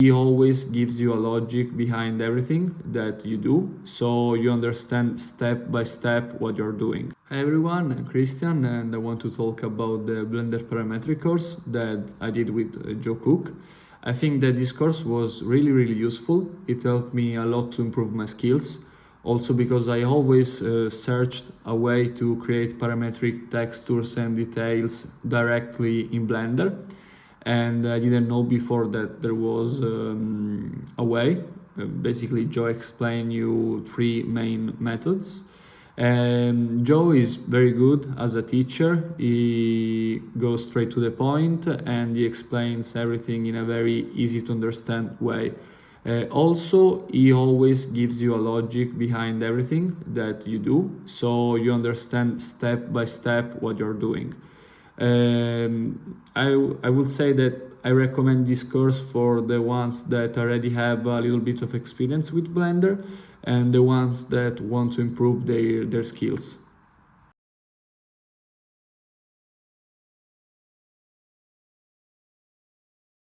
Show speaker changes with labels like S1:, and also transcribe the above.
S1: He always gives you a logic behind everything that you do, so you understand step by step what you're doing. Hi everyone, I'm Chritsian and I want to talk about the Blender Parametric course that I did with Joe Cook. I think that this course was really useful. It helped me a lot to improve my skills. Also because I always searched a way to create parametric textures and details directly in Blender. And I didn't know before that there was a way. Basically, Joe explained you three main methods. Joe is very good as a teacher. He goes straight to the point and he explains everything in a very easy to understand way. Also, he always gives you a logic behind everything that you do, so you understand step by step what you're doing. I would say that I recommend this course for the ones that already have a little bit of experience with Blender and the ones that want to improve their skills.